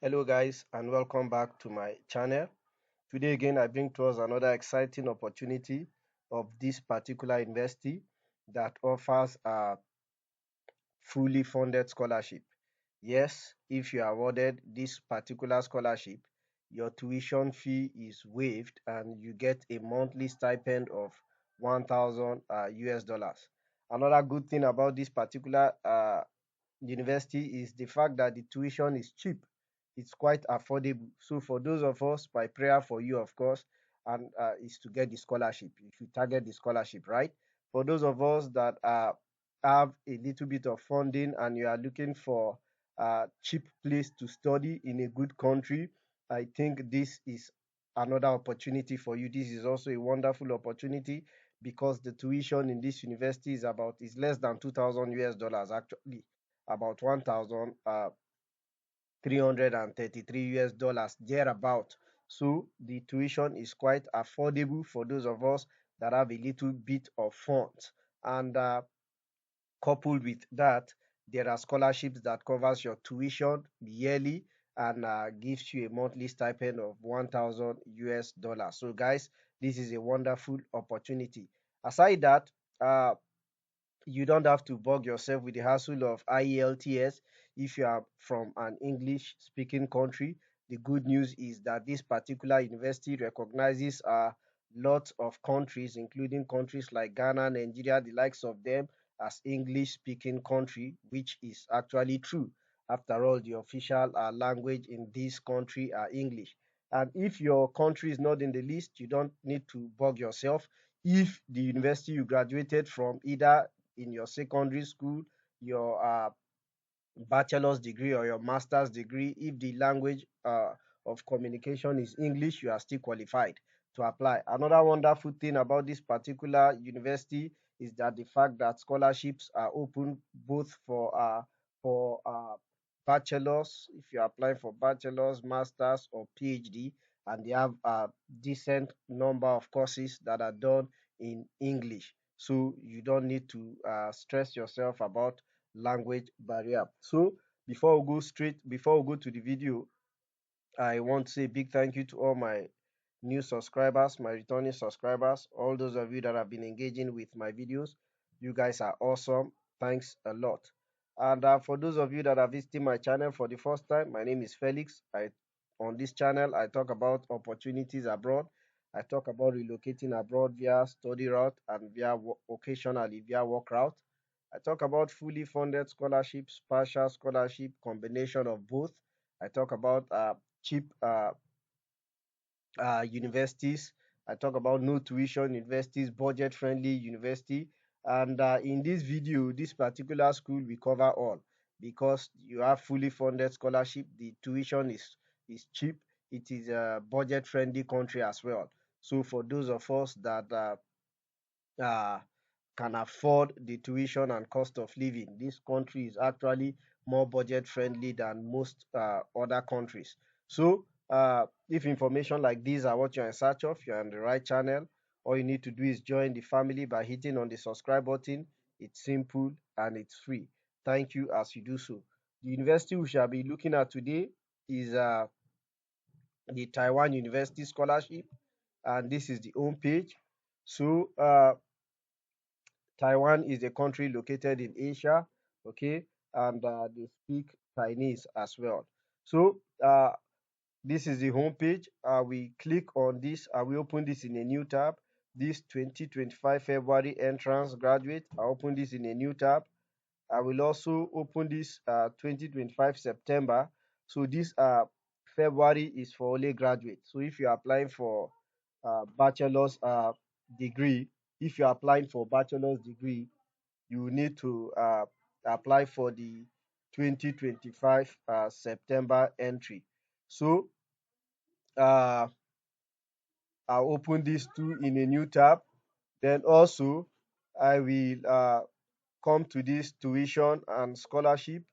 Hello guys and welcome back to my channel. Today again I bring to us another exciting opportunity of this particular university that offers a fully funded scholarship. Yes, if you are awarded this particular scholarship, your tuition fee is waived and you get a monthly stipend of 1000 US dollars. Another good thing about this particular university is the fact that the tuition is cheap. It's quite affordable. So for those of us, my prayer for you, of course, and is to get the scholarship. You should target the scholarship, right? For those of us that have a little bit of funding and you are looking for a cheap place to study in a good country, I think this is another opportunity for you. This is also a wonderful opportunity because the tuition in this university is less than 2000 US dollars, actually about 1333 US dollars thereabout. So the tuition is quite affordable for those of us that have a little bit of funds. And coupled with that, there are scholarships that covers your tuition yearly and gives you a monthly stipend of 1000 US dollars. So guys, this is a wonderful opportunity. Aside that, uh, you don't have to bug yourself with the hassle of IELTS if you are from an English speaking country. The good news is that this particular university recognizes lots of countries, including countries like Ghana, Nigeria, the likes of them, as English speaking country, which is actually true. After all, the official language in this country are English. And if your country is not in the list, you don't need to bug yourself. If the university you graduated from, either in your secondary school, your bachelor's degree or your master's degree, if the language of communication is English, you are still qualified to apply. Another wonderful thing about this particular university is that the fact that scholarships are open both for bachelors, if you're applying for bachelors, masters, or PhD, and they have a decent number of courses that are done in English. So you don't need to stress yourself about language barrier. So before we go to the video, I want to say a big thank you to all my new subscribers, my returning subscribers, all those of you that have been engaging with my videos. You guys are awesome. Thanks a lot. And for those of you that are visiting my channel for the first time, my name is Felix. On this channel I talk about opportunities abroad. I talk about relocating abroad via study route and occasionally via work route. I talk about fully funded scholarships, partial scholarship, combination of both. I talk about cheap universities. I talk about no tuition universities, budget friendly university. And in this video, this particular school, we cover all because you have fully funded scholarship. The tuition is cheap. It is a budget friendly country as well. So for those of us that uh, can afford the tuition and cost of living, this country is actually more budget friendly than most other countries. So if information like these are what you're in search of, you're on the right channel. All you need to do is join the family by hitting on the subscribe button. It's simple and it's free. Thank you as you do so. The university we shall be looking at today is the Taiwan University Scholarship, and this is the home page. So Taiwan is a country located in Asia, okay, and they speak Chinese as well. So this is the home page. We click on this. We open this in a new tab. This 2025 February entrance graduate. I open this in a new tab. I will also open this 2025 September. So this February is for only graduates. So if you're applying for bachelor's degree, if you're applying for bachelor's degree, you need to apply for the 2025 September entry. So uh, I'll open these two in a new tab. Then also I will come to this tuition and scholarship.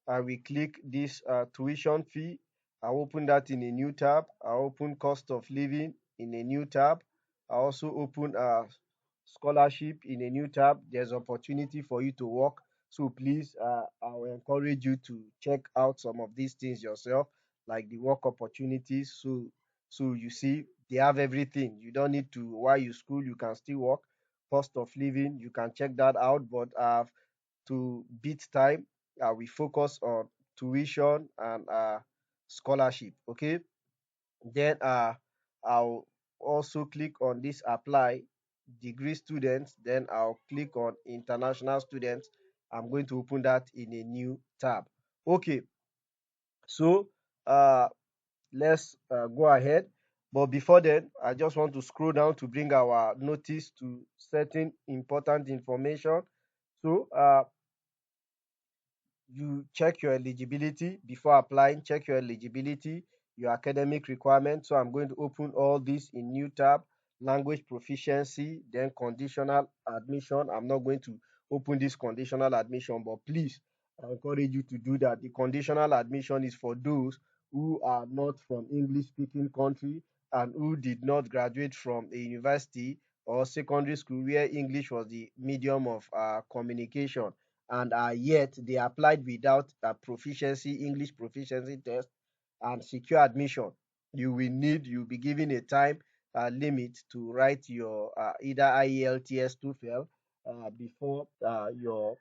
I will click this tuition fee. I'll open that in a new tab. I'll open cost of living in a new tab. I also open scholarship in a new tab. There's opportunity for you to work. So please, I will encourage you to check out some of these things yourself. like the work opportunities. So you see, they have everything. You don't need to, while you school, you can still work. Cost of living, you can check that out. But to beat time, we focus on tuition and scholarship. Okay. Then I'll also click on this apply degree students. Then I'll click on international students. I'm going to open that in a new tab. Okay, so uh, let's go ahead. But before then, I just want to scroll down to bring our notice to certain important information. So you check your eligibility before applying. Check your eligibility, your academic requirements. So I'm going to open all this in new tab. Language proficiency, then conditional admission. I'm not going to open this conditional admission, but please, I encourage you to do that. The conditional admission is for those who are not from English speaking country and who did not graduate from a university or secondary school where English was the medium of communication, and yet they applied without a proficiency English proficiency test and secure admission. You'll be given a time limit to write your either IELTS TOEFL before your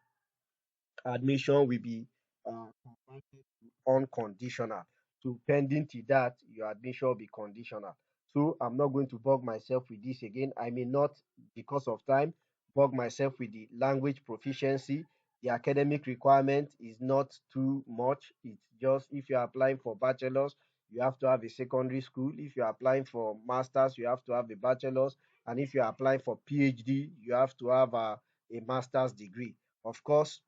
admission will be converted to unconditional. So pending to that, your admission will be conditional. So I'm not going to bug myself with this again. I may not, because of time, bug myself with the language proficiency. The academic requirement is not too much. It's just if you're applying for bachelor's, you have to have a secondary school. If you're applying for master's, you have to have a bachelor's. And if you're applying for PhD, you have to have a master's degree. Of course,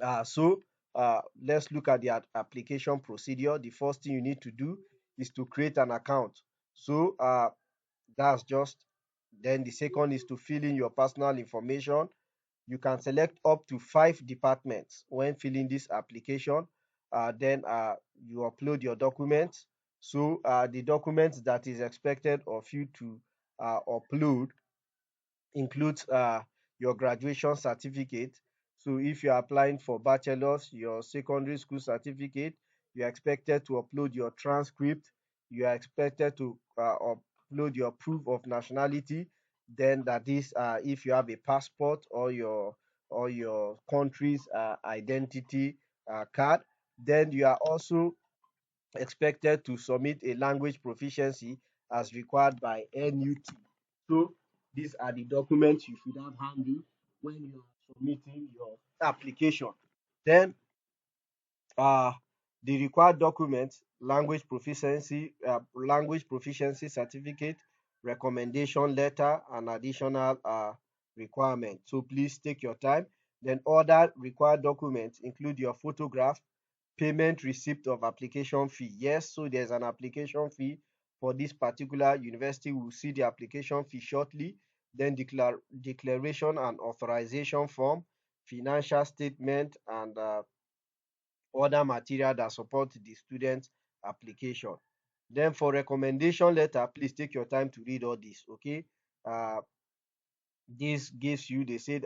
let's look at the application procedure. The first thing you need to do is to create an account. So that's just then the second is to fill in your personal information. You can select up to 5 departments when filling this application. Then you upload your documents. So the documents that is expected of you to upload includes your graduation certificate. So if you're applying for bachelor's, your secondary school certificate, you're expected to upload your transcript. You are expected to upload your proof of nationality. Then that is if you have a passport or your country's identity card. Then you are also expected to submit a language proficiency as required by NUT. So these are the documents you should have handy when you are submitting your application. Then uh, the required documents, language proficiency certificate, recommendation letter, and additional requirements. So please take your time. Then other required documents include your photograph, payment receipt of application fee. Yes, so there's an application fee for this particular university. We'll see the application fee shortly. Then declaration and authorization form, financial statement, and other material that support the student application. Then for recommendation letter, please take your time to read all this. Okay. Uh, this gives you, they said,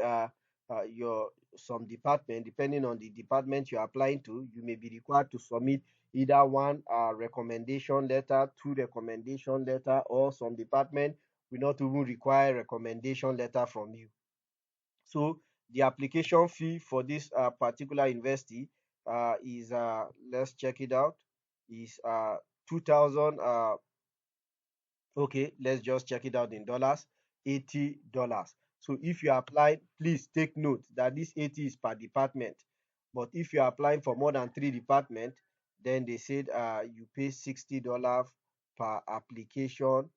your some department, depending on the department you're applying to, you may be required to submit either one recommendation letter, two recommendation letter, or some department will not even require recommendation letter from you. So the application fee for this particular university is let's check it out, is 2000 okay, let's just check it out in dollars. $80. So if you apply, please take note that this 80 is per department. But if you're applying for more than 3 departments, then they said you pay $60 per application,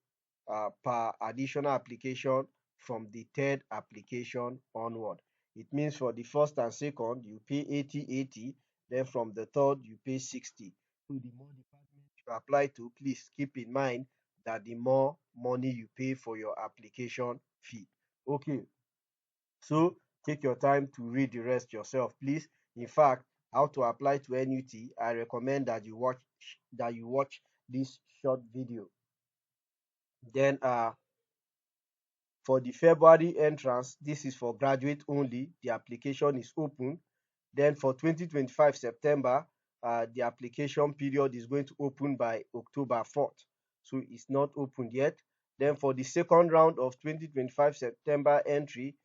per additional application from the third application onward. It means for the first and second, you pay 80. Then from the third, you pay 60. So the more departments you apply to, please keep in mind that the more money you pay for your application fee. Okay, so take your time to read the rest yourself, please. In fact, how to apply to NUT, I recommend that you watch this short video. Then for the February entrance, this is for graduate only. The application is open. Then for 2025 September, the application period is going to open by October 4th. So it's not opened yet. Then for the second round of 2025 September entry,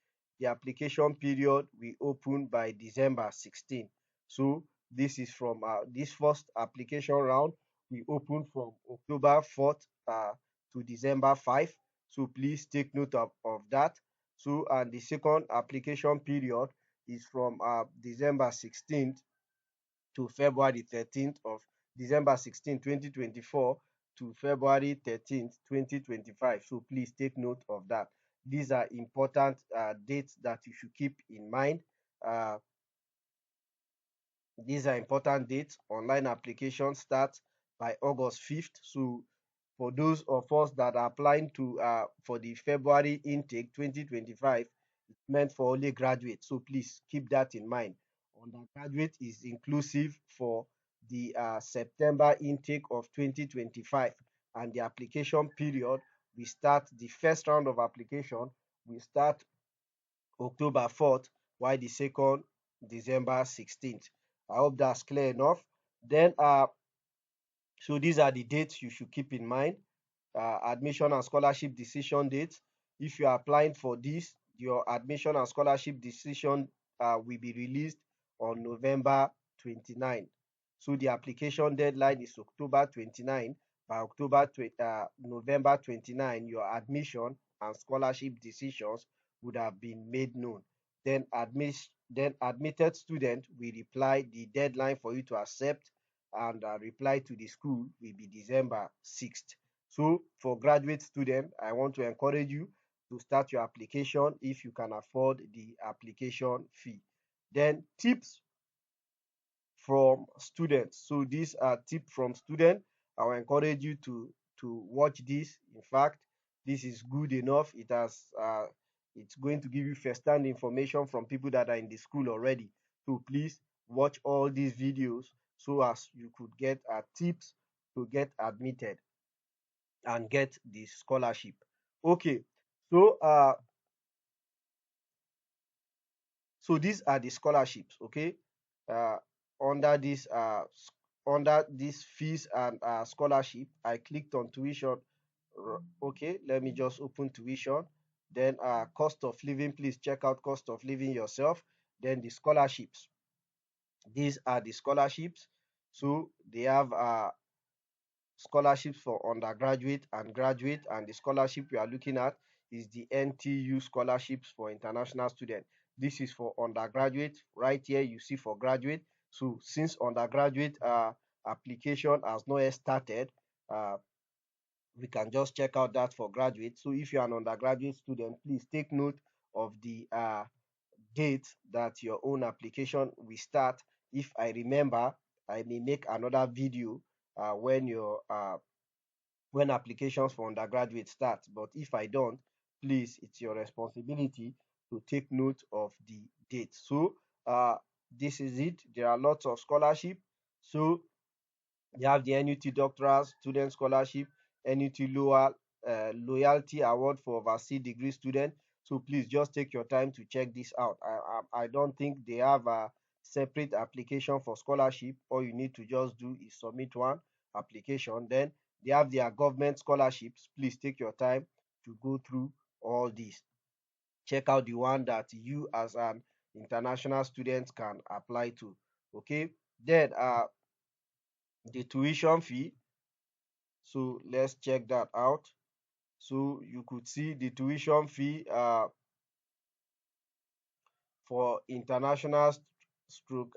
the application period will open by December 16. So this is from this first application round we open from October 4th to December 5. So please take note of that. So and the second application period is from December 16th to February 13th of December 16, 2024 to February 13th, 2025. So please take note of that. These are important dates that you should keep in mind. Uh, these are important dates. Online application starts by August 5th. So for those of us that are applying to for the February intake 2025, it's meant for only graduates. So please keep that in mind. Undergraduate is inclusive for the September intake of 2025, and the application period we start the first round of application we start October 4th, while the second December 16th. I hope that's clear enough. Then so these are the dates you should keep in mind. Admission and scholarship decision dates. If you are applying for this, your admission and scholarship decision will be released on November 29. So the application deadline is October 29. By November 29, your admission and scholarship decisions would have been made known. Then admitted student will reply the deadline for you to accept and reply to the school will be December 6th. So for graduate students, I want to encourage you to start your application if you can afford the application fee. Then tips from students. So these are tips from students. I will encourage you to watch this. In fact, this is good enough. It's going to give you first-hand information from people that are in the school already. So please watch all these videos so as you could get tips to get admitted and get the scholarship. Okay, so so these are the scholarships. Okay, uh, under this under this fees and scholarship, I clicked on tuition. Okay, let me just open tuition. Then cost of living. Please check out cost of living yourself. Then the scholarships. These are the scholarships. So they have scholarships for undergraduate and graduate, and the scholarship we are looking at is the NTU scholarships for international students. This is for undergraduate. Right here you see for graduate. So since undergraduate application has not yet started, uh, we can just check out that for graduate. So if you're an undergraduate student, please take note of the date that your own application will start. If I remember, I may make another video when applications for undergraduate start. But if I don't, please, it's your responsibility to take note of the date. So this is it. There are lots of scholarship. So you have the NUT Doctoral Student Scholarship, NUT Loyalty Award for overseas degree student. So please just take your time to check this out. I don't think they have a separate application for scholarship. All you need to just do is submit one application. Then they have their government scholarships. Please take your time to go through all these. Check out the one that you as an international student can apply to. Okay. Then the tuition fee. So let's check that out. So you could see the tuition fee for international stroke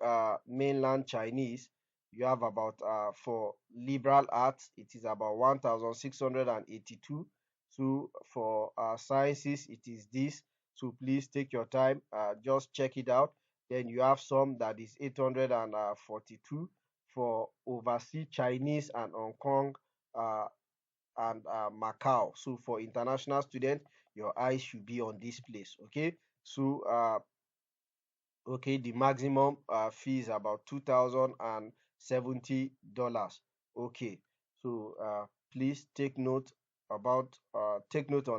mainland Chinese. You have about for liberal arts it is about 1,682. So for sciences it is this. So please take your time, just check it out. Then you have some that is 842 for overseas Chinese and Hong Kong uh, and Macau. So for international students, your eyes should be on this place. Okay. So okay, the maximum fee is about $2,070. Okay. So please take note on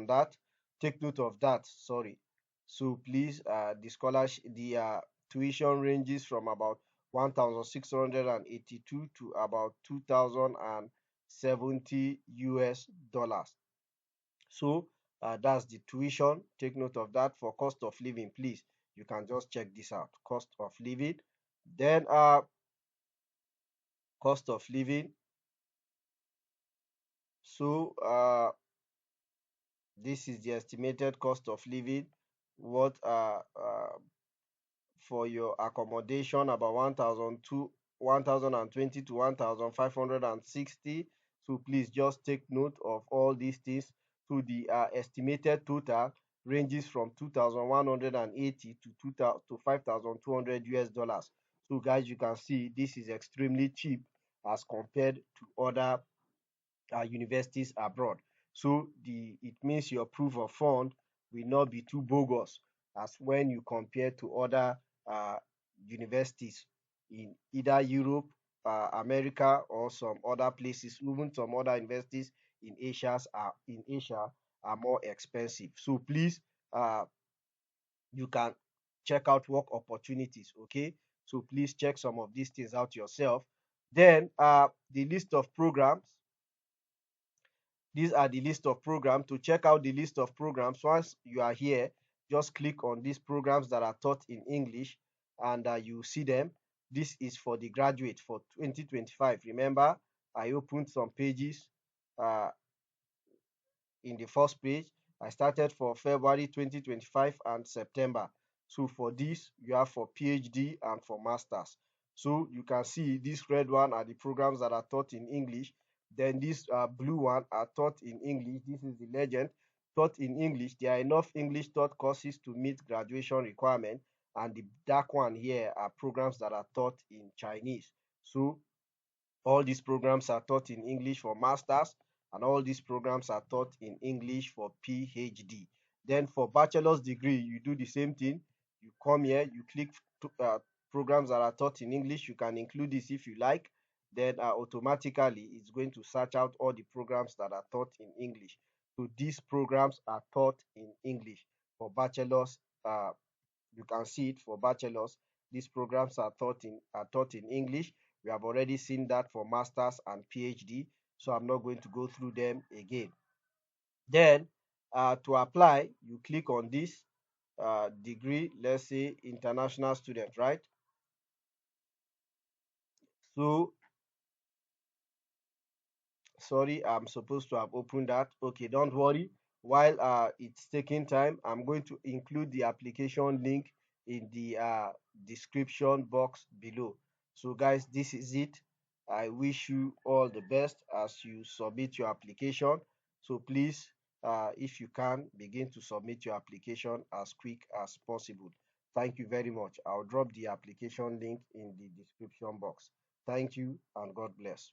that. Take note of that. Sorry. So please, the scholarship, the tuition ranges from about 1682 to about 2070 US dollars. So that's the tuition. Take note of that. For cost of living, please, you can just check this out. Cost of living. Then cost of living. So this is the estimated cost of living. What for your accommodation, about 1020 to 1560. So please just take note of all these things. So the estimated total ranges from 2180 to 2000 to 5200 US dollars. So guys, you can see this is extremely cheap as compared to other universities abroad. So it means your proof of fund will not be too bogus as when you compare to other uh, universities in either Europe, America, or some other places. Even some other universities in Asia are more expensive. So please, uh, you can check out work opportunities. Okay, so please check some of these things out yourself. Then the list of programs. These are the list of programs. To check out the list of programs, once you are here, just click on these programs that are taught in English and you see them. This is for the graduate for 2025. Remember, I opened some pages uh, in the first page. I started for February 2025 and September. So for this, you have for PhD and for Masters. So you can see this red one are the programs that are taught in English. Then this blue one are taught in English. This is the legend. Taught in English. There are enough English taught courses to meet graduation requirement. And the dark one here are programs that are taught in Chinese. So all these programs are taught in English for masters, and all these programs are taught in English for PhD. Then for bachelor's degree, you do the same thing. You come here, you click programs that are taught in English. You can include this if you like. Then automatically it's going to search out all the programs that are taught in English. So these programs are taught in English for bachelor's. You can see it for bachelors. These programs are taught in English. We have already seen that for masters and PhD, so I'm not going to go through them again. Then to apply, you click on this degree, let's say international student, right? So sorry, I'm supposed to have opened that. Okay, don't worry. While it's taking time, I'm going to include the application link in the description box below. So guys, this is it. I wish you all the best as you submit your application. So please, if you can, begin to submit your application as quick as possible. Thank you very much. I'll drop the application link in the description box. Thank you and God bless.